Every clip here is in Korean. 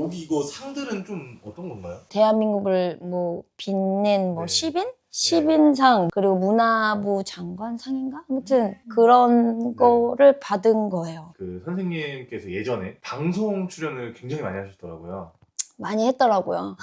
여기 이거 상들은 좀 어떤 건가요? 대한민국을 뭐 빛낸 뭐 네. 10인? 10인상 그리고 문화부 장관상인가? 아무튼 그런 거를 받은 거예요. 그 선생님께서 예전에 방송 출연을 굉장히 많이 하셨더라고요. 많이 했더라고요.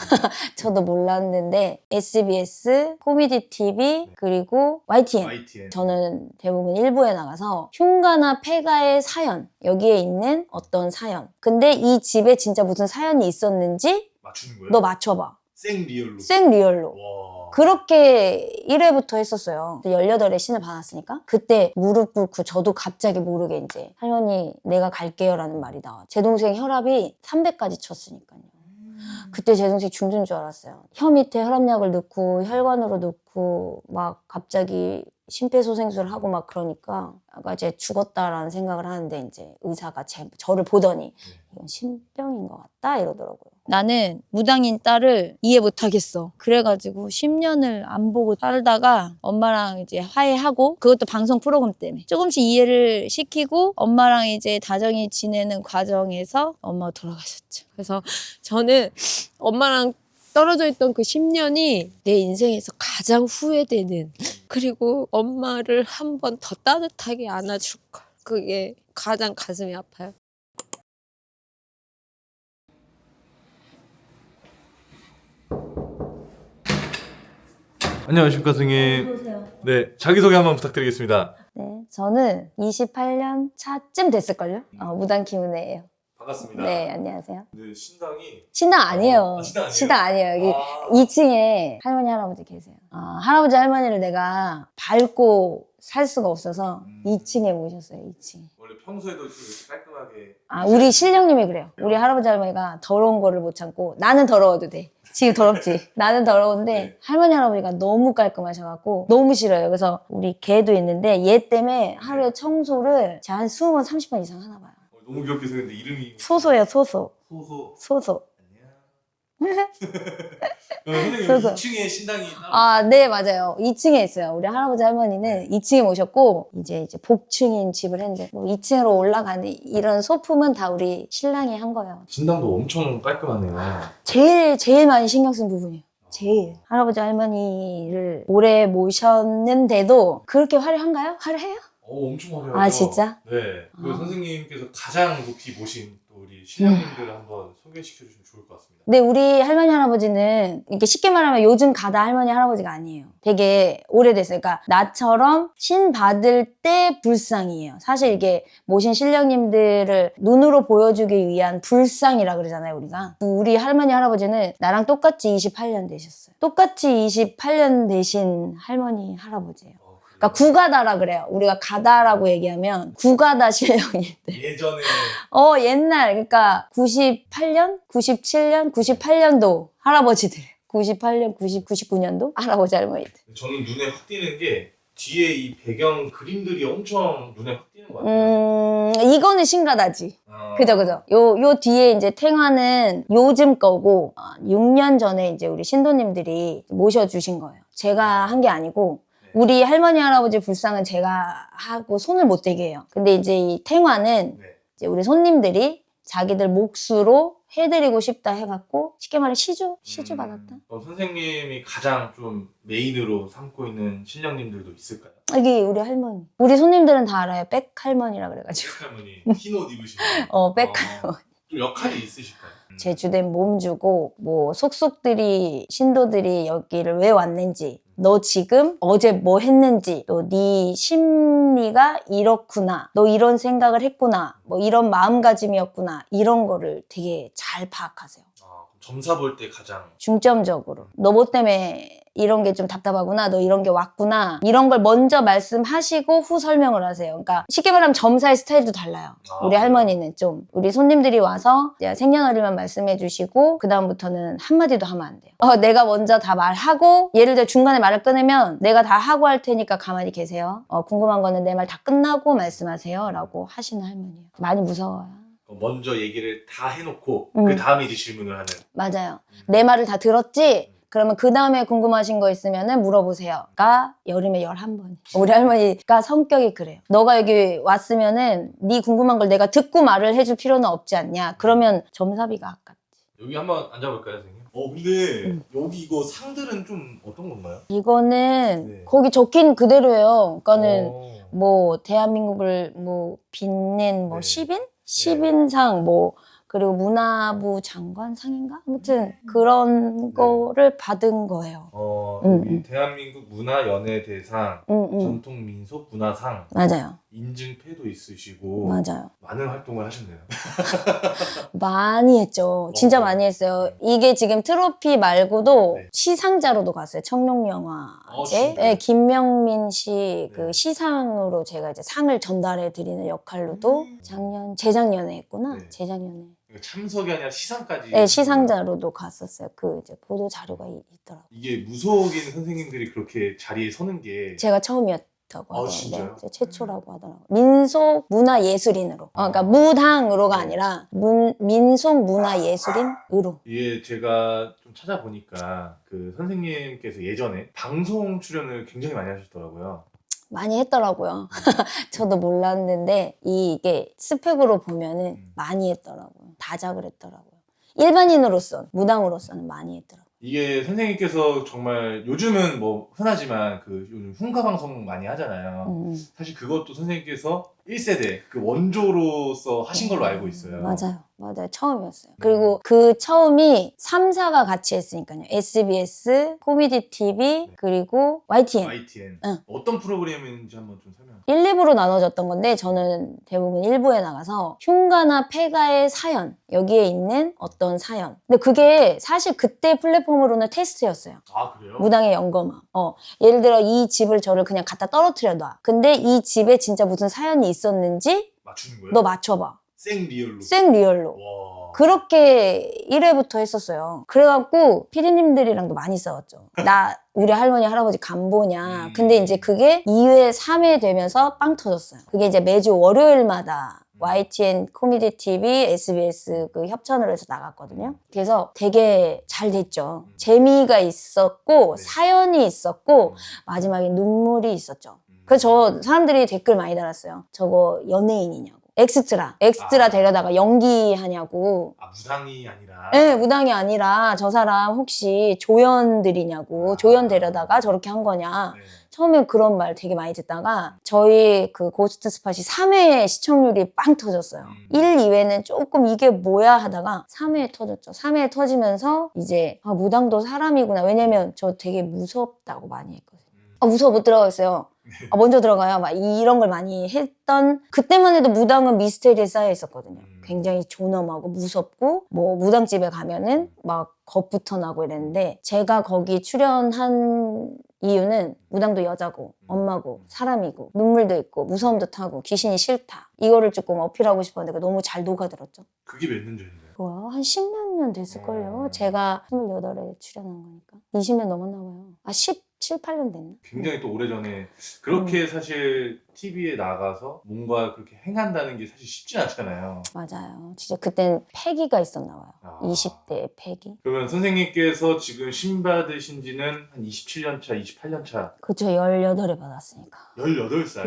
저도 몰랐는데 SBS, 코미디 TV 그리고 YTN. YTN. 저는 대부분 일부에 나가서 흉가나 폐가의 사연, 여기에 있는 어떤 사연. 근데 이 집에 진짜 무슨 사연이 있었는지 맞추는 거예요? 너 맞춰봐. 생리얼로. 생리얼로. 와. 그렇게 1회부터 했었어요. 18에 신을 받았으니까. 그때 무릎 꿇고 저도 갑자기 모르게 이제 할머니 내가 갈게요 라는 말이 나와. 제 동생 혈압이 300까지 쳤으니까요. 그때 제 동생이 죽는 줄 알았어요. 혀 밑에 혈압약을 넣고 혈관으로 넣고 막 갑자기 심폐소생술을 하고 막 그러니까 아까 이제 죽었다라는 생각을 하는데 이제 의사가 저를 보더니 이건 신병인 것 같다 이러더라고요. 나는 무당인 딸을 이해 못하겠어. 그래가지고 10년을 안 보고 살다가 엄마랑 이제 화해하고 그것도 방송 프로그램 때문에 조금씩 이해를 시키고 엄마랑 이제 다정히 지내는 과정에서 엄마가 돌아가셨죠. 그래서 저는 엄마랑 떨어져 있던 그 10년이 내 인생에서 가장 후회되는, 그리고 엄마를 한 번 더 따뜻하게 안아줄 걸. 그게 가장 가슴이 아파요. 안녕하십니까 선생님. 어서오세요. 네, 자기소개 한번 부탁드리겠습니다. 네, 저는 28년 차쯤 됐을걸요? 무당 김은혜예요. 반갑습니다. 네, 안녕하세요. 네, 신당이 신당 아니에요. 신당 아니에요? 신당 아니에요. 여기 아. 2층에 할머니 할아버지 계세요. 할아버지 할머니를 내가 밟고 살 수가 없어서 2층에 모셨어요. 2층. 원래 평소에도 이렇게 깔끔하게. 우리 신령님이 그래요. 우리 할아버지 할머니가 더러운 거를 못 참고 나는 더러워도 돼. 지금 더럽지? 나는 더러운데 네. 할머니 할아버지가 너무 깔끔하셔갖고 너무 싫어요. 그래서 우리 개도 있는데 얘 때문에 하루에 청소를 제가 한 20번 30번 이상 하나 봐요. 너무 귀엽게 생겼는데 이름이 소소예요. 소소. 소소. 안녕. 선생님 소소. 2층에 신당이 따로 네, 맞아요. 2층에 있어요. 우리 할아버지 할머니는 2층에 모셨고 이제 복층인 집을 했는데 뭐 2층으로 올라가는 이런 소품은 다 우리 신랑이 한 거예요. 신당도 엄청 깔끔하네요. 제일 많이 신경 쓴 부분이에요. 제일. 할아버지 할머니를 오래 모셨는데도 그렇게 화려한가요? 화려해요? 엄청 화려해요. 아, 진짜? 네. 그 선생님께서 가장 높이 모신 또 우리 신령님들을 한번 소개시켜 주시면 좋을 것 같습니다. 근데 우리 할머니 할아버지는 이렇게 쉽게 말하면 요즘 가다 할머니 할아버지가 아니에요. 되게 오래됐어요. 그러니까 나처럼 신 받을 때 불상이에요. 사실 이게 모신 신령님들을 눈으로 보여주기 위한 불상이라 그러잖아요, 우리가. 우리 할머니 할아버지는 나랑 똑같이 28년 되셨어요. 똑같이 28년 되신 할머니 할아버지예요. 그러니까 구가다라 그래요. 우리가 가다라고 얘기하면 구가다 신령님들. 예전에 옛날, 그러니까 98년, 97년, 98년도 할아버지들. 98년, 99년도 할아버지 할머니들. 저는 눈에 확 띄는 게 뒤에 이 배경 그림들이 엄청 눈에 확 띄는 것 같아요. 이거는 신가다지. 그죠. 요 뒤에 이제 탱화는 요즘 거고, 6년 전에 이제 우리 신도님들이 모셔주신 거예요. 제가 한 게 아니고, 우리 할머니 할아버지 불상은 제가 하고 손을 못 대게 해요. 근데 이제 이 탱화는 이제 우리 손님들이 자기들 몫으로 해드리고 싶다 해갖고 쉽게 말해 시주 받았다. 선생님이 가장 좀 메인으로 삼고 있는 신령님들도 있을까요? 여기 우리 할머니. 우리 손님들은 다 알아요. 백 할머니라 그래가지고. 할머니 흰 옷 입으시는 백 할머니. 좀 역할이 있으실까요? 제 주된 몸 주고 뭐 속속들이 신도들이 여기를 왜 왔는지, 너 지금 어제 뭐 했는지, 또 네 심리가 이렇구나, 너 이런 생각을 했구나, 뭐 이런 마음가짐이었구나, 이런 거를 되게 잘 파악하세요. 점사 볼 때 가장 중점적으로 너 뭐 때문에 이런 게 좀 답답하구나, 너 이런 게 왔구나, 이런 걸 먼저 말씀하시고 후 설명을 하세요. 그러니까 쉽게 말하면 점사의 스타일도 달라요. 우리 할머니는 좀 우리 손님들이 와서 생년월일만 말씀해 주시고 그 다음부터는 한마디도 하면 안 돼요. 내가 먼저 다 말하고, 예를 들어 중간에 말을 끊으면 내가 다 하고 할 테니까 가만히 계세요. 궁금한 거는 내 말 다 끝나고 말씀하세요 라고 하시는 할머니예요. 많이 무서워요. 먼저 얘기를 다 해놓고 그 다음에 이제 질문을 하는. 맞아요. 내 말을 다 들었지? 그러면 그 다음에 궁금하신 거 있으면 물어보세요가 여름에 11번. 우리 할머니가 성격이 그래요. 너가 여기 왔으면은 네 궁금한 걸 내가 듣고 말을 해줄 필요는 없지 않냐? 그러면 점사비가 아깝지. 여기 한번 앉아볼까요, 선생님? 근데 음. 여기 이거 상들은 좀 어떤 건가요? 이거는 네. 거기 적힌 그대로예요. 그러니까는 어. 뭐 대한민국을 뭐 빛낸 뭐 네. 시민상 뭐 그리고 문화부 장관상인가? 아무튼 그런 거를 받은 거예요. 여기 대한민국 문화연예대상, 응. 전통민속문화상 맞아요. 인증패도 있으시고 맞아요. 많은 활동을 하셨네요. 많이 했죠. 진짜 많이 했어요. 이게 지금 트로피 말고도 네. 시상자로도 갔어요. 청룡영화제. 진짜요? 네, 김명민 씨 그 네. 시상으로 제가 이제 상을 전달해 드리는 역할로도 재작년에 했구나. 네. 재작년에. 그러니까 참석이 아니라 시상까지. 네, 시상자로도 갔었어요. 그 이제 보도 자료가 있더라고요. 이게 무속인 선생님들이 그렇게 자리에 서는 게 제가 처음이었다고 하더라고요. 진짜요? 이제 최초라고 하더라고요. 민속 문화예술인으로. 그러니까 무당으로가 네. 아니라 민속 문화예술인으로. 이게 제가 좀 찾아보니까 그 선생님께서 예전에 방송 출연을 굉장히 많이 하셨더라고요. 많이 했더라고요. 저도 몰랐는데 이게 스펙으로 보면은 많이 했더라고요. 다작을 했더라고요. 일반인으로서 무당으로서는 많이 했더라고요. 이게 선생님께서 정말 요즘은 뭐 흔하지만 그 요즘 흉가 방송 많이 하잖아요. 사실 그것도 선생님께서 1세대 그 원조로서 하신 걸로 알고 있어요. 맞아요. 처음이었어요. 그리고 그 처음이 3사가 같이 했으니까요. SBS, 코미디 TV, 그리고 YTN. YTN. 응. 어떤 프로그램인지 한번 좀 설명. 1, 2부로 나눠졌던 건데 저는 대부분 1부에 나가서 흉가나 폐가의 사연, 여기에 있는 어떤 사연. 근데 그게 사실 그때 플랫폼으로는 테스트였어요. 그래요? 무당의 연거마. 예를 들어 이 집을 저를 그냥 갖다 떨어뜨려 놔. 근데 이 집에 진짜 무슨 사연이 있었는지 맞추는 거예요? 너 맞춰봐. 생리얼로. 생리얼로. 와. 그렇게 1회부터 했었어요. 그래갖고 피디님들이랑도 많이 싸웠죠. 우리 할머니 할아버지 간보냐. 근데 이제 그게 2회 3회 되면서 빵 터졌어요. 그게 이제 매주 월요일마다 YTN 코미디 TV, SBS 그 협찬으로 해서 나갔거든요. 그래서 되게 잘 됐죠. 재미가 있었고 네. 사연이 있었고 마지막에 눈물이 있었죠. 그래서 사람들이 댓글 많이 달았어요. 저거 연예인이냐고. 엑스트라 데려다가 연기하냐고. 무당이 아니라. 네, 무당이 아니라 저 사람 혹시 조연들이냐고. 조연 데려다가 저렇게 한 거냐. 네. 처음에 그런 말 되게 많이 듣다가 저희 그 고스트 스팟이 3회 시청률이 빵 터졌어요. 1, 2회는 조금 이게 뭐야 하다가 3회에 터졌죠. 3회에 터지면서 이제 무당도 사람이구나. 왜냐면 저 되게 무섭다고 많이 했거든요. 무서워 못 들어갔어요. 먼저 들어가요. 막 이런 걸 많이 했던 그때만 해도 무당은 미스테리에 쌓여 있었거든요. 굉장히 존엄하고 무섭고 뭐 무당집에 가면은 막 겁부터 나고 이랬는데 제가 거기 출연한 이유는 무당도 여자고 엄마고 사람이고 눈물도 있고 무서움도 타고 귀신이 싫다. 이거를 조금 어필하고 싶었는데 너무 잘 녹아들었죠. 그게 몇 년 전인가요? 뭐야? 한 10몇 년 됐을걸요. 제가 28에 출연한 거니까. 20년 넘었나 봐요. 17, 8년 됐나? 굉장히 또 오래전에 그렇게 사실 TV에 나가서 뭔가 그렇게 행한다는 게 사실 쉽지 않잖아요. 맞아요. 진짜 그땐 패기가 있었나 봐요. 20대의 패기. 그러면 선생님께서 지금 신 받으신 지는 한 27년 차, 28년 차. 그쵸. 18에 받았으니까. 18살.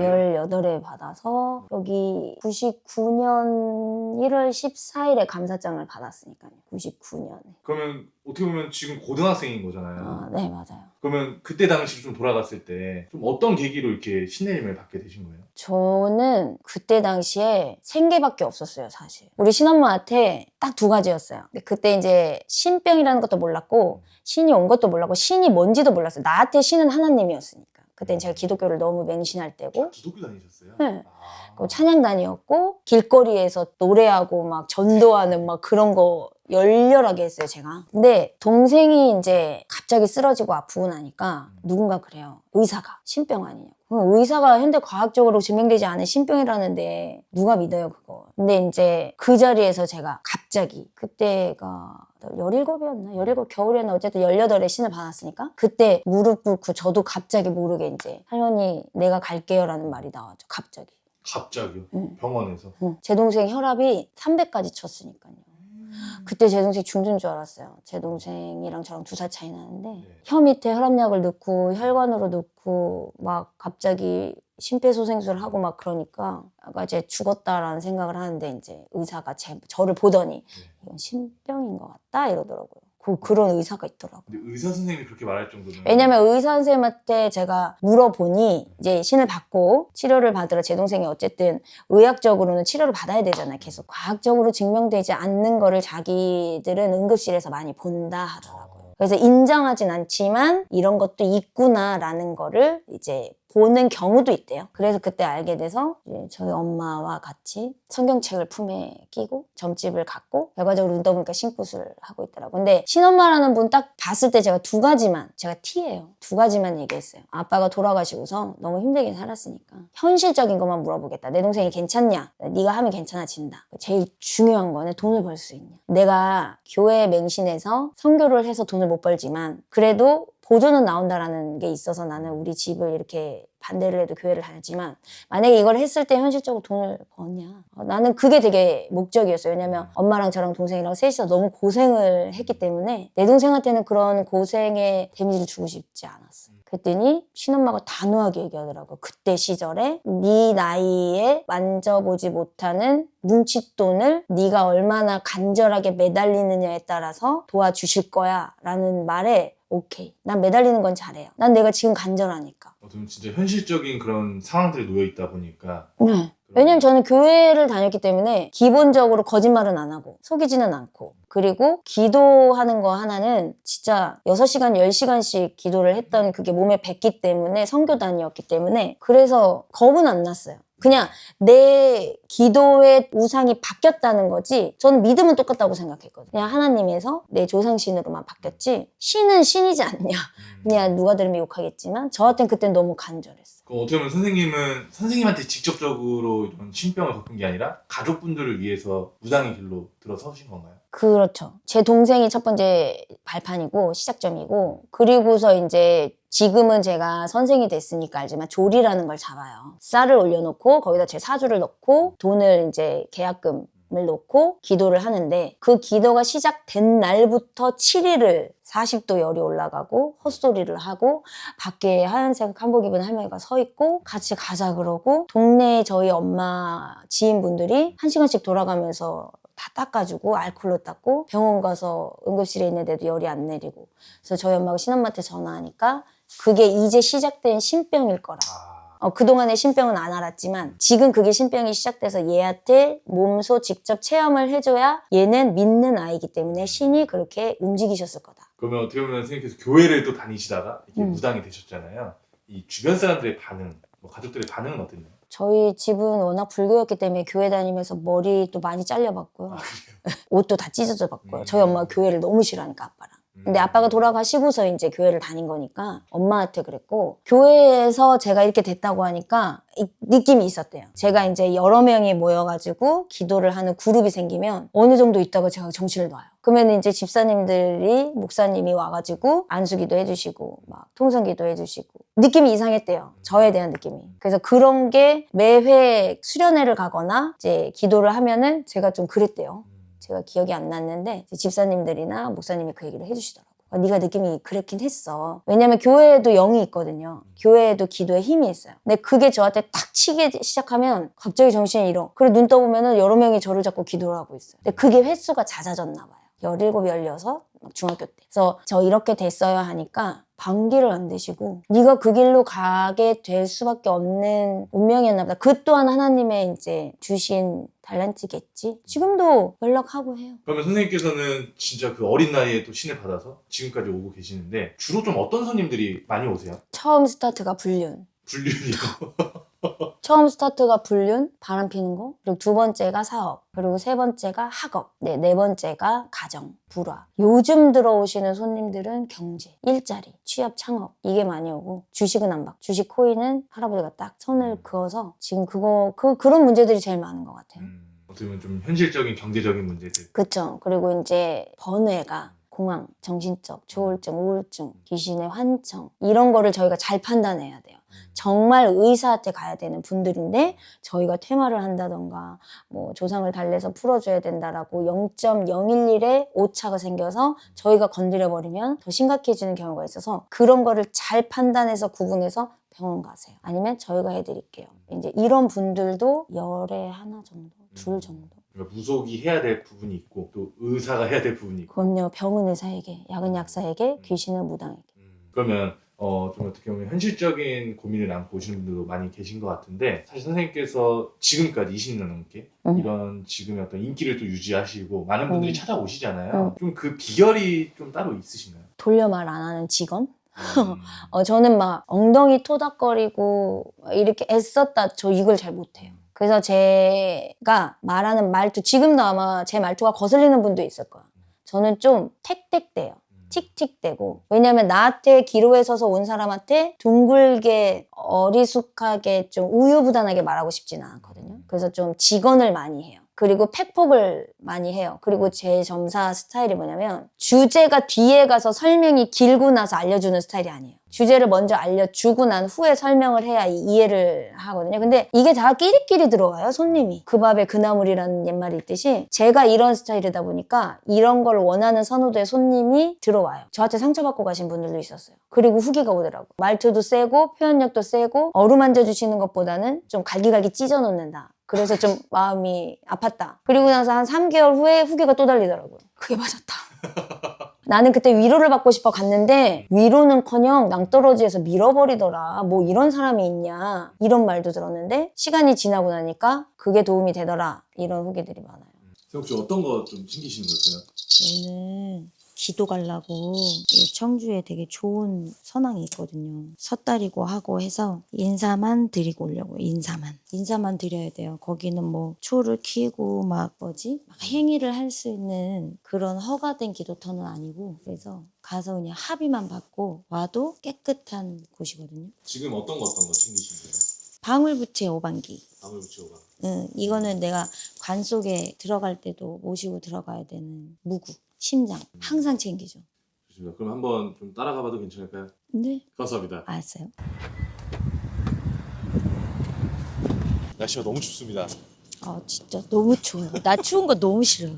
18에 받아서 여기 99년 1월 14일에 감사장을 받았으니까요. 99년에. 그러면 어떻게 보면 지금 고등학생인 거잖아요. 네, 맞아요. 그러면 그때 당시로 좀 돌아갔을 때 좀 어떤 계기로 이렇게 신내림을 받게 되신 거예요? 저는 그때 당시에 생계밖에 없었어요, 사실. 우리 신엄마한테 딱 2가지였어요. 근데 그때 이제 신병이라는 것도 몰랐고 신이 온 것도 몰랐고 신이 뭔지도 몰랐어요. 나한테 신은 하나님이었으니까. 그땐 제가 기독교를 너무 맹신할 때고. 기독교 다니셨어요? 네. 찬양단이었고 길거리에서 노래하고 막 전도하는 막 그런 거 열렬하게 했어요, 제가. 근데 동생이 이제 갑자기 쓰러지고 아프고 나니까 누군가 그래요. 의사가 신병 아니냐고. 의사가 현대 과학적으로 증명되지 않은 신병이라는데 누가 믿어요, 그거. 근데 이제 그 자리에서 제가 갑자기 그때가 17이었나? 17 겨울이었나? 어쨌든 18에 신을 받았으니까 그때 무릎 꿇고 저도 갑자기 모르게 이제 할머니 내가 갈게요 라는 말이 나왔죠. 갑자기. 갑자기요? 병원에서? 제 동생 혈압이 300까지 쳤으니까요. 그때 제 동생이 죽는 줄 알았어요. 제 동생이랑 저랑 2살 차이 나는데 네. 혀 밑에 혈압약을 넣고 혈관으로 넣고 막 갑자기 심폐소생술을 하고 막 그러니까 아까 이제 죽었다라는 생각을 하는데 이제 의사가 저를 보더니 이건 신병인 것 같다 이러더라고요. 그런 의사가 있더라고요. 근데 의사 선생님이 그렇게 말할 정도면 왜냐면 의사 선생님한테 제가 물어보니 이제 신을 받고 치료를 받으러 제 동생이 어쨌든 의학적으로는 치료를 받아야 되잖아요. 계속 과학적으로 증명되지 않는 거를 자기들은 응급실에서 많이 본다 하더라고요. 그래서 인정하진 않지만 이런 것도 있구나라는 거를 이제 보는 경우도 있대요. 그래서 그때 알게 돼서 이제 저희 엄마와 같이 성경책을 품에 끼고 점집을 갖고 결과적으로 눈 떠보니까 신굿을 하고 있더라고요. 근데 신엄마라는 분 딱 봤을 때 제가 제가 T예요. 2가지만 얘기했어요. 아빠가 돌아가시고서 너무 힘들게 살았으니까 현실적인 것만 물어보겠다. 내 동생이 괜찮냐? 네가 하면 괜찮아진다. 제일 중요한 거는 돈을 벌 수 있냐? 내가 교회에 맹신해서 선교를 해서 돈을 못 벌지만 그래도 보조는 나온다라는 게 있어서 나는 우리 집을 이렇게 반대를 해도 교회를 다녔지만 만약에 이걸 했을 때 현실적으로 돈을 버냐? 나는 그게 되게 목적이었어요. 왜냐면 엄마랑 저랑 동생이랑 셋이서 너무 고생을 했기 때문에 내 동생한테는 그런 고생의 데미지를 주고 싶지 않았어요. 그랬더니 신엄마가 단호하게 얘기하더라고요. 그때 시절에 네 나이에 만져보지 못하는 뭉칫돈을 네가 얼마나 간절하게 매달리느냐에 따라서 도와주실 거야 라는 말에 오케이. 난 매달리는 건 잘해요. 난 내가 지금 간절하니까. 어쩌면 진짜 현실적인 그런 상황들이 놓여 있다 보니까 네. 왜냐면 저는 교회를 다녔기 때문에 기본적으로 거짓말은 안 하고 속이지는 않고 그리고 기도하는 거 하나는 진짜 6시간, 10시간씩 기도를 했던 그게 몸에 뱄기 때문에 선교단이었기 때문에 그래서 겁은 안 났어요. 그냥 내 기도의 우상이 바뀌었다는 거지 저는 믿음은 똑같다고 생각했거든요. 그냥 하나님에서 내 조상신으로만 바뀌었지 신은 신이지 않냐. 그냥 누가 들으면 욕하겠지만 저한테는 그땐 너무 간절했어요. 그럼 어떻게 보면 선생님은 선생님한테 직접적으로 이런 신병을 겪은 게 아니라 가족분들을 위해서 무당의 길로 들어서신 건가요? 그렇죠. 제 동생이 첫 번째 발판이고 시작점이고 그리고서 이제 지금은 제가 선생이 됐으니까 알지만 조리라는 걸 잡아요. 쌀을 올려놓고 거기다 제 사주를 넣고 돈을 이제 계약금을 놓고 기도를 하는데 그 기도가 시작된 날부터 7일을 40도 열이 올라가고 헛소리를 하고 밖에 하얀색 한복 입은 할머니가 서 있고 같이 가자 그러고 동네 저희 엄마 지인분들이 1시간씩 돌아가면서 다 닦아주고 알콜로 닦고 병원 가서 응급실에 있는데도 열이 안 내리고 그래서 저희 엄마가 신엄마한테 전화하니까 그게 이제 시작된 신병일 거라. 그동안의 신병은 안 알았지만 지금 그게 신병이 시작돼서 얘한테 몸소 직접 체험을 해줘야 얘는 믿는 아이기 때문에 신이 그렇게 움직이셨을 거다. 그러면 어떻게 보면 선생님께서 교회를 또 다니시다가 이렇게 무당이 되셨잖아요. 이 주변 사람들의 반응, 뭐 가족들의 반응은 어땠나요? 저희 집은 워낙 불교였기 때문에 교회 다니면서 머리도 많이 잘려봤고요. 옷도 다 찢어져 봤고요. 저희 엄마가 교회를 너무 싫어하니까 아빠랑. 근데 아빠가 돌아가시고서 이제 교회를 다닌 거니까 엄마한테 그랬고 교회에서 제가 이렇게 됐다고 하니까 느낌이 있었대요. 제가 이제 여러 명이 모여가지고 기도를 하는 그룹이 생기면 어느 정도 있다가 제가 정신을 놔요. 그러면 이제 집사님들이 목사님이 와가지고 안수기도 해주시고 막 통성기도 해주시고 느낌이 이상했대요. 저에 대한 느낌이. 그래서 그런 게 매회 수련회를 가거나 이제 기도를 하면은 제가 좀 그랬대요. 제가 기억이 안 났는데 집사님들이나 목사님이 그 얘기를 해주시더라고요. 네가 느낌이 그랬긴 했어. 왜냐면 교회에도 영이 있거든요. 교회에도 기도에 힘이 있어요. 근데 그게 저한테 탁 치기 시작하면 갑자기 정신이 잃어. 그리고 눈 떠보면은 여러 명이 저를 잡고 기도를 하고 있어요. 근데 그게 횟수가 잦아졌나 봐요. 17, 16 중학교 때. 그래서 저 이렇게 됐어요 하니까 반기를 안 대시고 네가 그 길로 가게 될 수밖에 없는 운명이었나 보다. 그 또한 하나님의 이제 주신 달란트겠지. 지금도 연락하고 해요. 그러면 선생님께서는 진짜 그 어린 나이에 또 신을 받아서 지금까지 오고 계시는데 주로 좀 어떤 손님들이 많이 오세요? 처음 스타트가 불륜. 불륜이요? 처음 스타트가 불륜, 바람 피는 거. 그리고 2번째가 사업. 그리고 3번째가 학업. 네 번째가 가정, 불화. 요즘 들어오시는 손님들은 경제, 일자리, 취업, 창업. 이게 많이 오고 주식은 안 받고 주식 코인은 할아버지가 딱 선을 그어서 지금 그런 문제들이 제일 많은 것 같아요. 어떻게 보면 좀 현실적인 경제적인 문제들. 그쵸. 그리고 이제 번외가 공황, 정신적, 조울증, 우울증, 귀신의 환청 이런 거를 저희가 잘 판단해야 돼요. 정말 의사한테 가야 되는 분들인데 저희가 퇴마를 한다던가 뭐 조상을 달래서 풀어줘야 된다라고 0.011에 오차가 생겨서 저희가 건드려버리면 더 심각해지는 경우가 있어서 그런 거를 잘 판단해서 구분해서 병원 가세요. 아니면 저희가 해드릴게요. 이제 이런 분들도 열에 하나 정도, 둘 정도. 그러니까 무속이 해야 될 부분이 있고 또 의사가 해야 될 부분이 있고. 그럼요. 병은 의사에게, 약은 약사에게, 귀신은 무당에게. 그러면 좀 어떻게 보면 현실적인 고민을 안고 오시는 분들도 많이 계신 것 같은데 사실 선생님께서 지금까지 20년 넘게 이런 지금의 어떤 인기를 또 유지하시고 많은 분들이 찾아오시잖아요. 좀 그 비결이 좀 따로 있으신가요? 돌려 말 안 하는 직업? 저는 막 엉덩이 토닥거리고 이렇게 애썼다 저 이걸 잘 못해요. 그래서 제가 말하는 말투 지금도 아마 제 말투가 거슬리는 분도 있을 거야. 저는 좀 택택대요. 틱틱대고 왜냐면 나한테 기로에 서서 온 사람한테 둥글게 어리숙하게 좀 우유부단하게 말하고 싶지는 않거든요. 그래서 좀 직언을 많이 해요. 그리고 팩폭을 많이 해요. 그리고 제 점사 스타일이 뭐냐면 주제가 뒤에 가서 설명이 길고 나서 알려주는 스타일이 아니에요. 주제를 먼저 알려주고 난 후에 설명을 해야 이해를 하거든요. 근데 이게 다 끼리끼리 들어와요, 손님이. 그 밥에 그 나물이라는 옛말이 있듯이 제가 이런 스타일이다 보니까 이런 걸 원하는 선호도의 손님이 들어와요. 저한테 상처받고 가신 분들도 있었어요. 그리고 후기가 오더라고요. 말투도 세고 표현력도 세고 어루만져 주시는 것보다는 좀 갈기갈기 찢어 놓는다. 그래서 좀 마음이 아팠다. 그리고 나서 한 3개월 후에 후기가 또 달리더라고요. 그게 맞았다. 나는 그때 위로를 받고 싶어 갔는데 위로는커녕 낭떠러지에서 밀어버리더라. 뭐 이런 사람이 있냐. 이런 말도 들었는데 시간이 지나고 나니까 그게 도움이 되더라. 이런 후기들이 많아요. 혹시 어떤 거 좀 챙기시는 걸까요? 오늘 기도 가려고 이 청주에 되게 좋은 선왕이 있거든요. 섣달이고 하고 해서 인사만 드리고 오려고. 인사만 드려야 돼요. 거기는 뭐 초를 키고 막 행위를 할 수 있는 그런 허가된 기도터는 아니고 그래서 가서 그냥 합의만 받고 와도 깨끗한 곳이거든요. 지금 어떤 거 챙기시는 거예요? 방울부채 오반기. 방울부채오가. 이거는 내가 관 속에 들어갈 때도 모시고 들어가야 되는 무구. 심장 항상 챙기죠. 좋습니다. 그럼 한번 좀 따라가봐도 괜찮을까요? 네. 감사합니다. 알았어요. 날씨가 너무 춥습니다. 진짜 너무 추워요. 나 추운 거 너무 싫어요.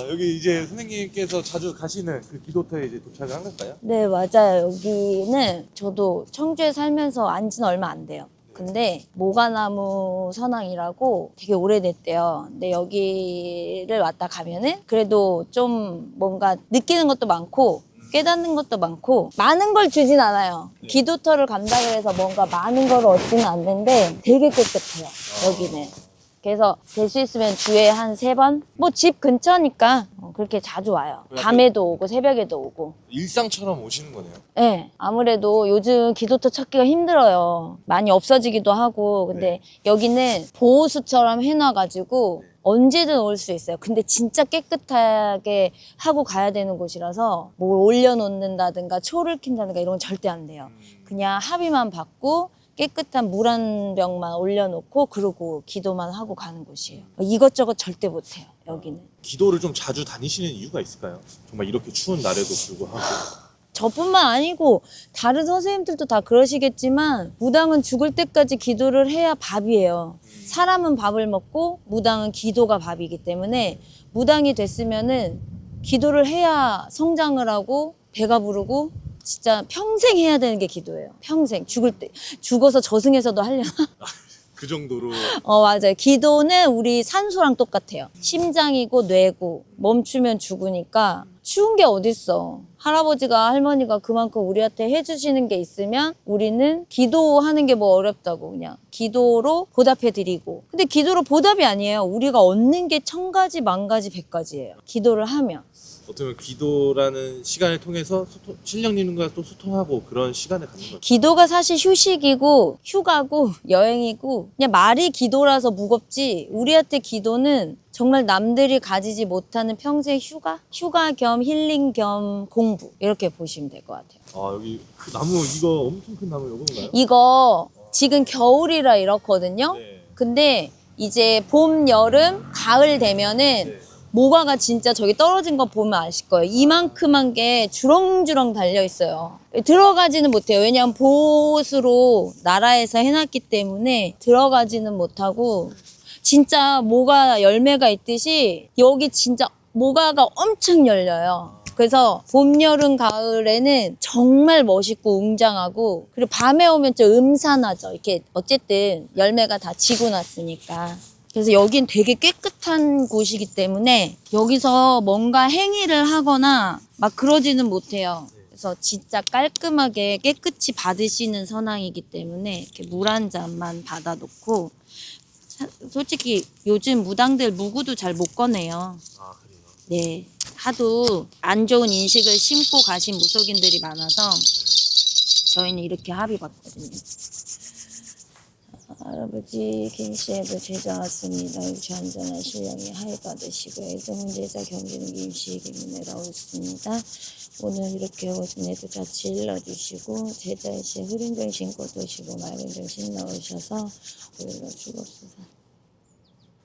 여기 이제 선생님께서 자주 가시는 그 기도터에 이제 도착을 한 걸까요? 네, 맞아요. 여기는 저도 청주에 살면서 안 지는 얼마 안 돼요. 근데 모가나무 선왕이라고 되게 오래됐대요. 근데 여기를 왔다 가면은 그래도 좀 뭔가 느끼는 것도 많고 깨닫는 것도 많고 많은 걸 주진 않아요. 네. 기도터를 간다고 해서 뭔가 많은 걸 얻지는 않는데 되게 깨끗해요. 여기는. 그래서 될 수 있으면 주에 한 3번? 뭐 집 근처니까 그렇게 자주 와요. 밤에도 오고 새벽에도 오고. 일상처럼 오시는 거네요. 네, 아무래도 요즘 기도터 찾기가 힘들어요. 많이 없어지기도 하고. 근데 여기는 보호수처럼 해놔가지고 언제든 올 수 있어요. 근데 진짜 깨끗하게 하고 가야 되는 곳이라서 뭘 올려놓는다든가 초를 킨다든가 이런 건 절대 안 돼요. 그냥 합의만 받고 깨끗한 물 한 병만 올려놓고 그러고 기도만 하고 가는 곳이에요. 이것저것 절대 못해요, 여기는. 기도를 좀 자주 다니시는 이유가 있을까요? 정말 이렇게 추운 날에도 불구하고. 저뿐만 아니고 다른 선생님들도 다 그러시겠지만 무당은 죽을 때까지 기도를 해야 밥이에요. 사람은 밥을 먹고 무당은 기도가 밥이기 때문에 무당이 됐으면은 기도를 해야 성장을 하고 배가 부르고 진짜 평생 해야 되는 게 기도예요. 평생. 죽어서 저승에서도 하려나? 그 정도로. 맞아요. 기도는 우리 산소랑 똑같아요. 심장이고 뇌고 멈추면 죽으니까 쉬운 게 어딨어. 할아버지가 할머니가 그만큼 우리한테 해주시는 게 있으면 우리는 기도하는 게 뭐 어렵다고 그냥 기도로 보답해드리고. 근데 기도로 보답이 아니에요. 우리가 얻는 게 1000가지, 10,000가지, 100가지예요. 기도를 하면. 어떻게 보면 기도라는 시간을 통해서 신령님과 또 소통하고 그런 시간을 갖는 거죠. 기도가 사실 휴식이고 휴가고 여행이고 그냥 말이 기도라서 무겁지 우리한테 기도는 정말 남들이 가지지 못하는 평생 휴가 겸 힐링 겸 공부 이렇게 보시면 될 것 같아요. 여기 그 나무 이거 엄청 큰 나무 이건가요? 이거 지금 겨울이라 이렇거든요. 네. 근데 이제 봄, 여름, 가을 되면은 모가가 진짜 저기 떨어진 거 보면 아실 거예요. 이만큼한 게 주렁주렁 달려 있어요. 들어가지는 못해요. 왜냐하면 보호수로 나라에서 해놨기 때문에 들어가지는 못하고 진짜 모가 열매가 있듯이 여기 진짜 모가가 엄청 열려요. 그래서 봄, 여름, 가을에는 정말 멋있고 웅장하고 그리고 밤에 오면 좀 음산하죠. 이렇게 어쨌든 열매가 다 지고 났으니까. 그래서 여긴 되게 깨끗한 곳이기 때문에 여기서 뭔가 행위를 하거나 막 그러지는 못해요. 그래서 진짜 깔끔하게 깨끗이 받으시는 선앙이기 때문에 이렇게 물 한 잔만 받아놓고 솔직히 요즘 무당들 무구도 잘 못 꺼내요. 아, 그래요? 네. 하도 안 좋은 인식을 심고 가신 무속인들이 많아서 저희는 이렇게 합의 봤거든요. 할아버지 김씨에도 제자 왔습니다. 유치 안전한 신령이 하에 받으시고 애정은 제자 경기는 김씨 김은혜가 옳습니다. 오늘 이렇게 오신 애도 같이 일러주시고 제자이신 흐린 정신 꽂으시고 맑은 정신 넣으셔서 보일러 주옵소서.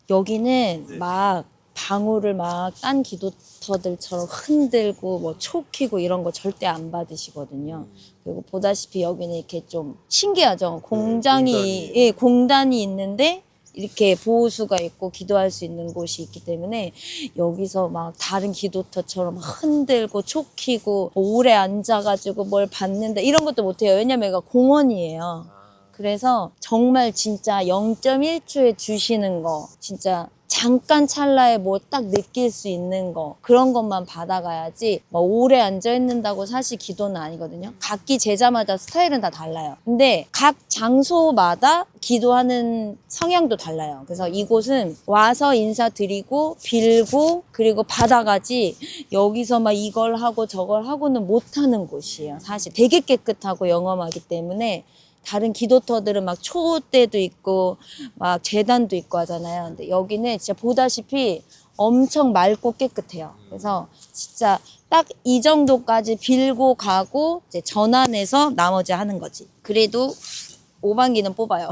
여기는 네. 막 방울을 막 딴 기도터들처럼 흔들고 뭐 촉히고 이런 거 절대 안 받으시거든요. 그리고 보다시피 여기는 이렇게 좀 신기하죠. 공장이, 공단이. 예, 공단이 있는데 이렇게 보호수가 있고 기도할 수 있는 곳이 있기 때문에 여기서 막 다른 기도터처럼 흔들고 촉히고 오래 앉아가지고 뭘 받는다 이런 것도 못해요. 왜냐면 여기가 공원이에요. 그래서 정말 진짜 0.1초에 주시는 거 진짜 잠깐 찰나에 뭐 딱 느낄 수 있는 거 그런 것만 받아가야지 뭐 오래 앉아있는다고 사실 기도는 아니거든요. 각기 제자마다 스타일은 다 달라요. 근데 각 장소마다 기도하는 성향도 달라요. 그래서 이곳은 와서 인사드리고 빌고 그리고 받아가지 여기서 막 이걸 하고 저걸 하고는 못하는 곳이에요. 사실 되게 깨끗하고 영험하기 때문에 다른 기도터들은 막 초대도 있고 막 제단도 있고 하잖아요. 근데 여기는 진짜 보다시피 엄청 맑고 깨끗해요. 그래서 진짜 딱 이 정도까지 빌고 가고 이제 전환해서 나머지 하는 거지. 그래도 오반기는 뽑아요.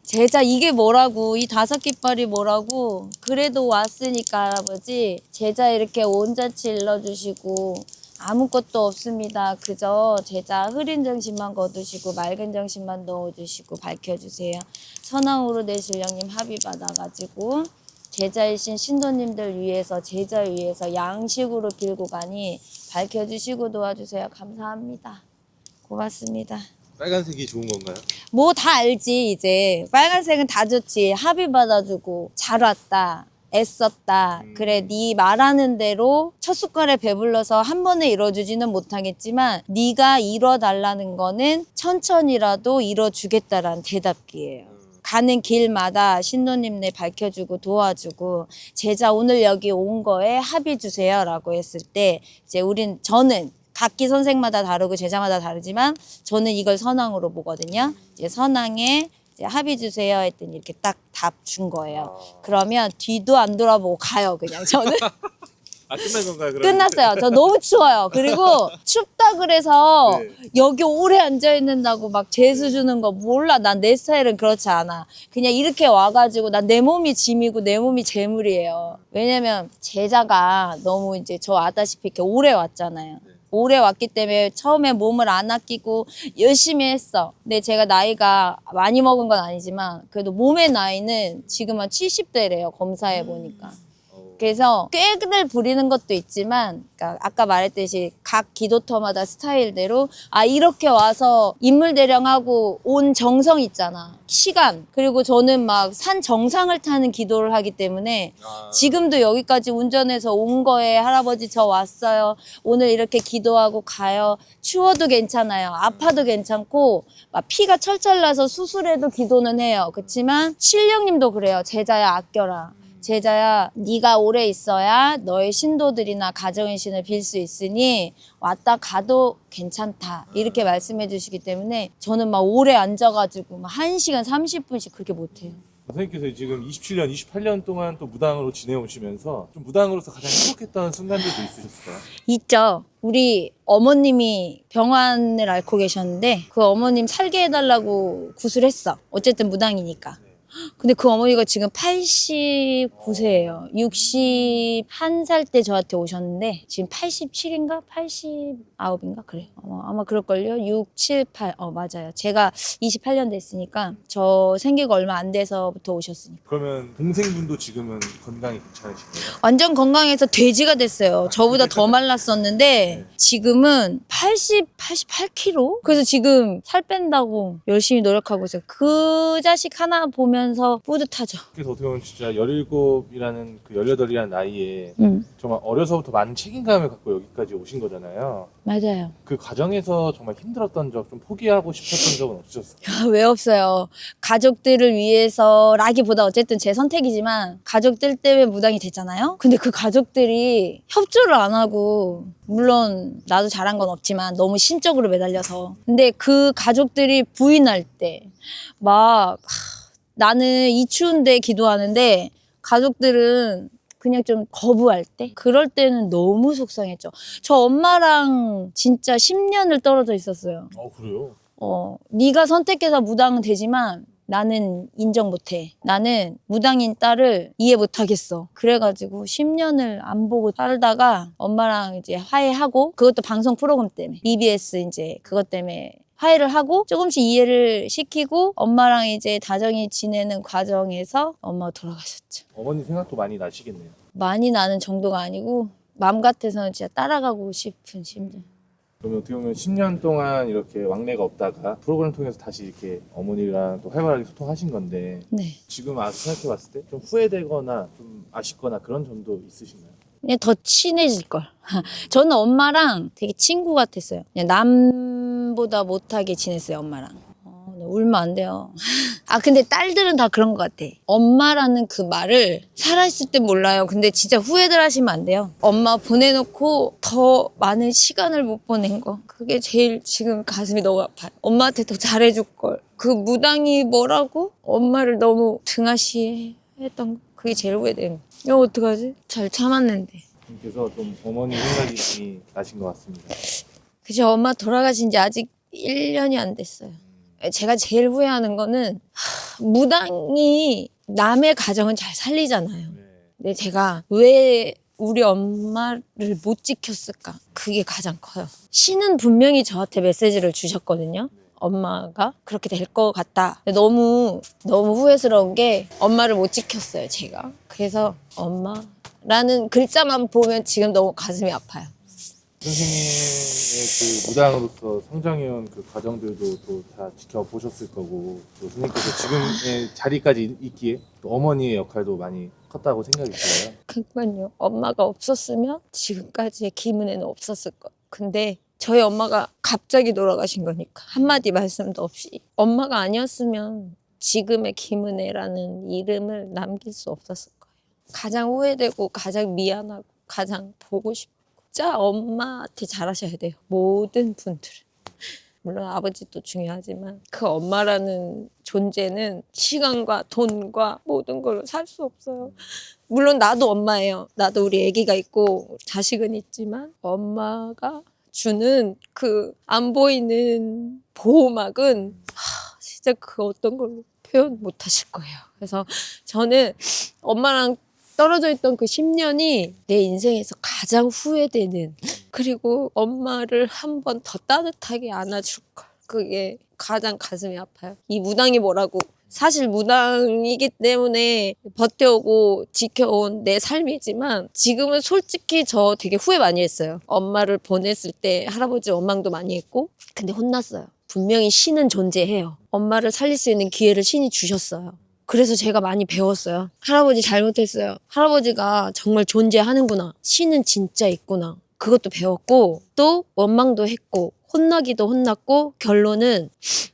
제자 이게 뭐라고 이 5깃발이 뭐라고 그래도 왔으니까 할아버지 제자 이렇게 온자치 일러주시고 아무것도 없습니다. 그저 제자 흐린 정신만 거두시고 맑은 정신만 넣어주시고 밝혀주세요. 선왕으로 내 신령님 합의 받아가지고 제자이신 신도님들 위해서 제자 위해서 양식으로 빌고 가니 밝혀주시고 도와주세요. 감사합니다. 고맙습니다. 빨간색이 좋은 건가요? 뭐 다 알지 이제. 빨간색은 다 좋지. 합의 받아주고 잘 왔다. 애썼다. 그래 네 말하는 대로 첫 숟갈에 배불러서 한 번에 이뤄주지는 못하겠지만 네가 이뤄달라는 거는 천천히라도 이뤄주겠다라는 대답기예요. 가는 길마다 신도님네 밝혀주고 도와주고 제자 오늘 여기 온 거에 합의 주세요 라고 했을 때 이제 저는 각기 선생마다 다르고 제자마다 다르지만 저는 이걸 선왕으로 보거든요. 이제 선왕에 이제 합의 주세요 했더니 이렇게 딱 답 준 거예요. 그러면 뒤도 안 돌아보고 가요 그냥 저는. 아, 끝난 건가요? 그럼? 끝났어요. 저 너무 추워요. 그리고 춥다 그래서 네. 여기 오래 앉아 있는다고 막 재수 주는 거 몰라. 난 내 스타일은 그렇지 않아. 그냥 이렇게 와가지고 난 내 몸이 짐이고 내 몸이 재물이에요. 왜냐면 제자가 너무 이제 저 아다시피 이렇게 오래 왔잖아요. 오래 왔기 때문에 처음에 몸을 안 아끼고 열심히 했어. 근데 제가 나이가 많이 먹은 건 아니지만 그래도 몸의 나이는 지금 한 70대래요. 검사해 보니까. 그래서 꾀를 부리는 것도 있지만 그러니까 아까 말했듯이 각 기도터마다 스타일대로 아 이렇게 와서 인물 대령하고 온 정성 있잖아. 시간. 그리고 저는 막 산 정상을 타는 기도를 하기 때문에 지금도 여기까지 운전해서 온 거에 할아버지 저 왔어요. 오늘 이렇게 기도하고 가요. 추워도 괜찮아요. 아파도 괜찮고 막 피가 철철 나서 수술해도 기도는 해요. 그렇지만 신령님도 그래요. 제자야 아껴라. 제자야 네가 오래 있어야 너의 신도들이나 가정의 신을 빌 수 있으니 왔다 가도 괜찮다 이렇게 말씀해 주시기 때문에 저는 막 오래 앉아가지고 막 1시간 30분씩 그렇게 못해요. 선생님께서 지금 27년, 28년 동안 또 무당으로 지내오시면서 좀 무당으로서 가장 행복했던 순간들도 있으셨을까요? 있죠. 우리 어머님이 병환을 앓고 계셨는데 그 어머님 살게 해달라고 구슬했어. 어쨌든 무당이니까. 근데 그 어머니가 지금 89세예요. 61살 때 저한테 오셨는데 지금 87인가? 89인가? 그래. 아마 그럴걸요. 6, 7, 8. 맞아요. 제가 28년 됐으니까 저 생기고 얼마 안 돼서부터 오셨으니까. 그러면 동생분도 지금은 건강이 괜찮으신가요? 완전 건강해서 돼지가 됐어요. 저보다 더 말랐었는데 네. 지금은 88kg? 그래서 지금 살 뺀다고 열심히 노력하고 있어요. 그 자식 하나 보면서 뿌듯하죠. 그래서 어떻게 보면 진짜 17이라는 그 18이라는 나이에 응, 정말 어려서부터 많은 책임감을 갖고 여기까지 오신 거잖아요. 맞아요. 그 과정에서 정말 힘들었던 적, 좀 포기하고 싶었던 적은 없으셨어요? 왜 없어요. 가족들을 위해서라기보다 어쨌든 제 선택이지만 가족들 때문에 무당이 됐잖아요. 근데 그 가족들이 협조를 안 하고 물론 나도 잘한 건 없지만 너무 신적으로 매달려서 근데 그 가족들이 부인할 때 막 나는 이 추운데 기도하는데 가족들은 그냥 좀 거부할 때 그럴 때는 너무 속상했죠. 저 엄마랑 진짜 10년을 떨어져 있었어요. 그래요? 네가 선택해서 무당은 되지만 나는 인정 못해. 나는 무당인 딸을 이해 못하겠어. 그래가지고 10년을 안 보고 살다가 엄마랑 이제 화해하고 그것도 방송 프로그램 때문에 EBS 이제 그것 때문에 화해를 하고 조금씩 이해를 시키고 엄마랑 이제 다정히 지내는 과정에서 엄마가 돌아가셨죠. 어머니 생각도 많이 나시겠네요. 많이 나는 정도가 아니고 마음 같아서는 진짜 따라가고 싶은 심정. 그러면 어떻게 보면 10년 동안 이렇게 왕래가 없다가 프로그램 통해서 다시 이렇게 어머니랑 또 활발하게 소통하신 건데 네. 지금 생각해 봤을 때 좀 후회되거나 좀 아쉽거나 그런 점도 있으신가요? 그냥 더 친해질 걸. 저는 엄마랑 되게 친구 같았어요. 그냥 남보다 못하게 지냈어요, 엄마랑. 나 울면 안 돼요. 근데 딸들은 다 그런 것 같아. 엄마라는 그 말을 살아있을 땐 몰라요. 근데 진짜 후회들 하시면 안 돼요. 엄마 보내놓고 더 많은 시간을 못 보낸 거. 그게 제일 지금 가슴이 너무 아파요. 엄마한테 더 잘해줄 걸. 그 무당이 뭐라고? 엄마를 너무 등하시 했던 거. 그게 제일 후회돼요. 이거 어떡하지? 잘 참았는데. 그래서 좀 어머니 생각이 많이 나신 것 같습니다. 그죠? 엄마 돌아가신 지 아직 1년이 안 됐어요. 제가 제일 후회하는 거는 무당이 남의 가정은 잘 살리잖아요. 네. 근데 제가 왜 우리 엄마를 못 지켰을까? 그게 가장 커요. 신은 분명히 저한테 메시지를 주셨거든요. 엄마가 그렇게 될 것 같다. 너무 후회스러운 게 엄마를 못 지켰어요, 제가. 그래서 엄마라는 글자만 보면 지금 너무 가슴이 아파요. 선생님의 그 무당으로서 성장해온 그 과정들도 또 다 지켜보셨을 거고 또 선생님께서 지금의 자리까지 있기에 또 어머니의 역할도 많이 컸다고 생각이 들어요. 그러니까요. 엄마가 없었으면 지금까지의 김은혜는 없었을 거예요. 근데 저희 엄마가 갑자기 돌아가신 거니까 한마디 말씀도 없이 엄마가 아니었으면 지금의 김은혜라는 이름을 남길 수 없었을 거예요. 가장 후회되고 가장 미안하고 가장 보고 싶고 진짜 엄마한테 잘하셔야 돼요. 모든 분들은. 물론 아버지도 중요하지만 그 엄마라는 존재는 시간과 돈과 모든 걸로 살 수 없어요. 물론 나도 엄마예요. 나도 우리 아기가 있고 자식은 있지만 엄마가 주는 그 안 보이는 보호막은 진짜 그 어떤 걸로 표현 못 하실 거예요. 그래서 저는 엄마랑 떨어져 있던 그 10년이 내 인생에서 가장 후회되는 그리고 엄마를 한 번 더 따뜻하게 안아줄 걸. 그게 가장 가슴이 아파요. 이 무당이 뭐라고. 사실 무당이기 때문에 버텨오고 지켜온 내 삶이지만 지금은 솔직히 저 되게 후회 많이 했어요. 엄마를 보냈을 때 할아버지 원망도 많이 했고 근데 혼났어요. 분명히 신은 존재해요. 엄마를 살릴 수 있는 기회를 신이 주셨어요. 그래서 제가 많이 배웠어요. 할아버지 잘못했어요. 할아버지가 정말 존재하는구나. 신은 진짜 있구나. 그것도 배웠고 또 원망도 했고 혼나기도 혼났고 결론은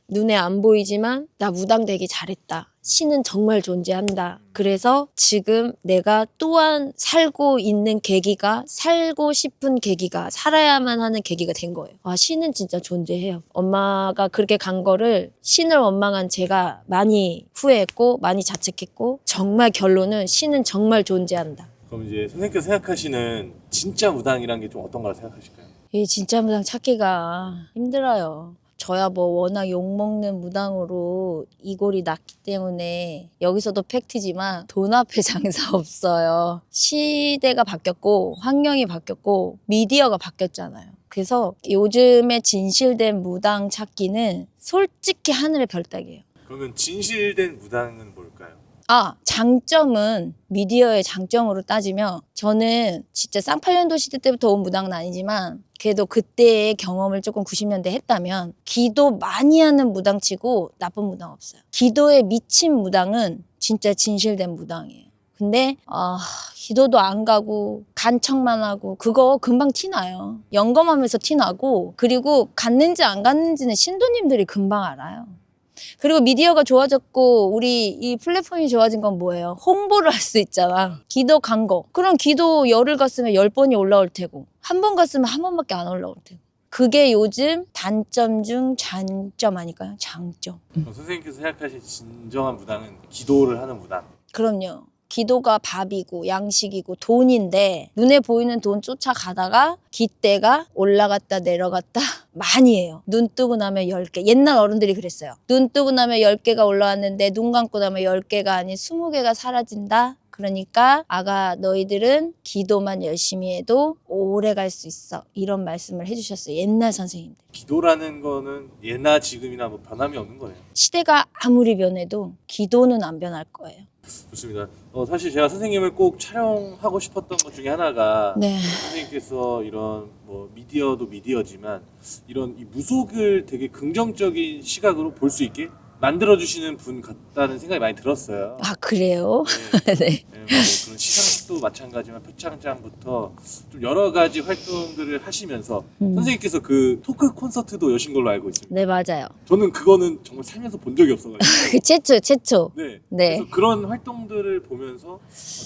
눈에 안 보이지만 나 무당 되기 잘했다. 신은 정말 존재한다. 그래서 지금 내가 또한 살고 있는 계기가 살고 싶은 계기가 살아야만 하는 계기가 된 거예요. 신은 진짜 존재해요. 엄마가 그렇게 간 거를 신을 원망한 제가 많이 후회했고 많이 자책했고 정말 결론은 신은 정말 존재한다. 그럼 이제 선생님께서 생각하시는 진짜 무당이란 게 좀 어떤 거라 생각하실까요? 이 진짜 무당 찾기가 힘들어요. 저야 뭐 워낙 욕먹는 무당으로 이골이 났기 때문에 여기서도 팩트지만 돈 앞에 장사 없어요. 시대가 바뀌었고 환경이 바뀌었고 미디어가 바뀌었잖아요. 그래서 요즘에 진실된 무당 찾기는 솔직히 하늘의 별따기예요. 그러면 진실된 무당은 뭘까요? 장점은 미디어의 장점으로 따지면 저는 진짜 쌍팔년도 시대 때부터 온 무당은 아니지만 그래도 그때의 경험을 조금 90년대 했다면 기도 많이 하는 무당치고 나쁜 무당 없어요. 기도에 미친 무당은 진짜 진실된 무당이에요. 근데 기도도 안 가고 간청만 하고 그거 금방 티나요. 영검하면서 티나고 그리고 갔는지 안 갔는지는 신도님들이 금방 알아요. 그리고 미디어가 좋아졌고 우리 이 플랫폼이 좋아진 건 뭐예요? 홍보를 할 수 있잖아. 기도 간 거. 그럼 기도 열흘 갔으면 10번이 올라올 테고 한 번 갔으면 한 번밖에 안 올라올 테고. 그게 요즘 단점 중 장점 아닐까요? 장점. 선생님께서 생각하신 진정한 무당은 기도를 하는 무당. 그럼요. 기도가 밥이고 양식이고 돈인데 눈에 보이는 돈 쫓아가다가 깃대가 올라갔다 내려갔다 많이 해요. 눈 뜨고 나면 10개. 옛날 어른들이 그랬어요. 눈 뜨고 나면 10개가 올라왔는데 눈 감고 나면 10개가 아닌 20개가 사라진다. 그러니까 아가 너희들은 기도만 열심히 해도 오래 갈 수 있어. 이런 말씀을 해주셨어요. 옛날 선생님들. 기도라는 거는 예나 지금이나 뭐 변함이 없는 거예요. 시대가 아무리 변해도 기도는 안 변할 거예요. 좋습니다. 사실 제가 선생님을 꼭 촬영하고 싶었던 것 중에 하나가 네. 선생님께서 이런 뭐 미디어도 미디어지만 이런 이 무속을 되게 긍정적인 시각으로 볼 수 있게 만들어주시는 분 같다는 생각이 많이 들었어요. 그래요? 네. 네. 네, 뭐 그런 시상식도 마찬가지지만 표창장부터 좀 여러 가지 활동들을 하시면서 선생님께서 그 토크 콘서트도 여신 걸로 알고 있습니다. 네, 맞아요. 저는 그거는 정말 살면서 본 적이 없어가지고. 그 최초. 네. 네. 그래서 그런 활동들을 보면서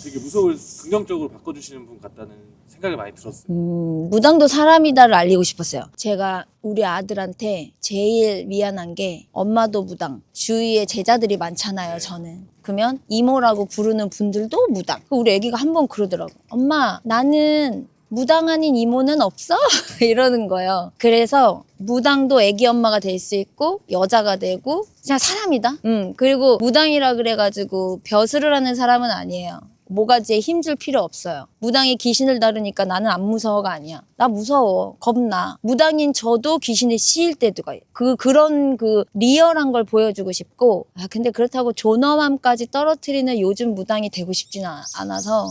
되게 무속을 긍정적으로 바꿔주시는 분 같다는 생각이 많이 들었어요. 무당도 사람이다를 알리고 싶었어요. 제가 우리 아들한테 제일 미안한 게 엄마도 무당, 주위에 제자들이 많잖아요, 네. 저는. 그러면 이모라고 부르는 분들도 무당. 우리 애기가 한 번 그러더라고. 엄마, 나는 무당 아닌 이모는 없어? 이러는 거예요. 그래서 무당도 애기 엄마가 될 수 있고 여자가 되고 그냥 사람이다. 그리고 무당이라 그래가지고 벼슬을 하는 사람은 아니에요. 모가지에 힘줄 필요 없어요. 무당이 귀신을 다루니까 나는 안 무서워가 아니야. 나 무서워. 겁나. 무당인 저도 귀신에 씌일 때도 가요. 그런 리얼한 걸 보여주고 싶고 근데 그렇다고 존엄함까지 떨어뜨리는 요즘 무당이 되고 싶지는 않아서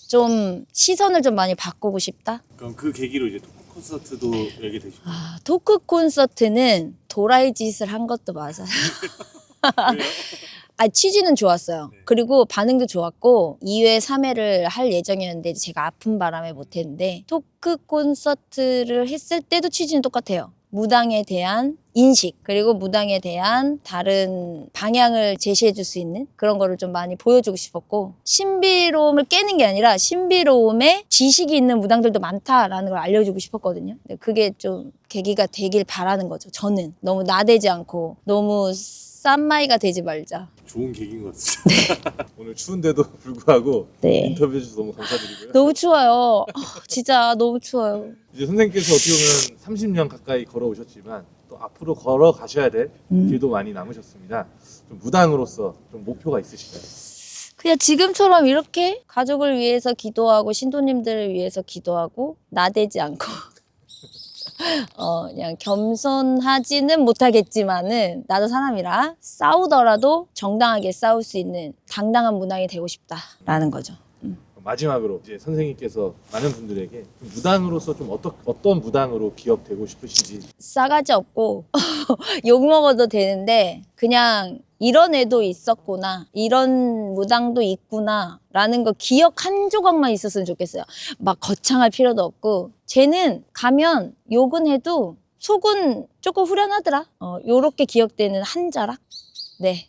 좀 시선을 좀 많이 바꾸고 싶다. 그럼 그 계기로 이제 토크 콘서트도 열게 되시고. 토크 콘서트는 도라이 짓을 한 것도 맞아요. 그래요? 취지는 좋았어요. 네. 그리고 반응도 좋았고 2회, 3회를 할 예정이었는데 제가 아픈 바람에 못했는데 토크 콘서트를 했을 때도 취지는 똑같아요. 무당에 대한 인식 그리고 무당에 대한 다른 방향을 제시해 줄 수 있는 그런 거를 좀 많이 보여주고 싶었고 신비로움을 깨는 게 아니라 신비로움에 지식이 있는 무당들도 많다라는 걸 알려주고 싶었거든요. 근데 그게 좀 계기가 되길 바라는 거죠. 저는 너무 나대지 않고 너무 쌈마이가 되지 말자. 좋은 계기인 것 같습니다. 오늘 추운데도 불구하고 네. 인터뷰해 주셔서 너무 감사드리고요. 너무 추워요. 진짜 너무 추워요. 이제 선생님께서 어떻게 보면 30년 가까이 걸어오셨지만 또 앞으로 걸어가셔야 될 길도 많이 남으셨습니다. 좀 무당으로서 좀 목표가 있으실까요? 그냥 지금처럼 이렇게 가족을 위해서 기도하고 신도님들을 위해서 기도하고 나대지 않고 그냥 겸손하지는 못하겠지만은 나도 사람이라 싸우더라도 정당하게 싸울 수 있는 당당한 무당이 되고 싶다라는 거죠. 마지막으로 이제 선생님께서 많은 분들에게 좀 무당으로서 좀 어떤 무당으로 기억되고 싶으신지. 싸가지 없고 욕 먹어도 되는데 그냥 이런 애도 있었구나 이런 무당도 있구나 라는 거 기억 한 조각만 있었으면 좋겠어요. 막 거창할 필요도 없고 쟤는 가면 욕은 해도 속은 조금 후련하더라. 요렇게 기억되는 한 자락. 네,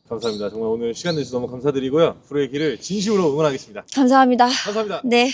감사합니다. 정말 오늘 시간 내주셔서 너무 감사드리고요. 앞으로의 길을 진심으로 응원하겠습니다. 감사합니다. 감사합니다. 네.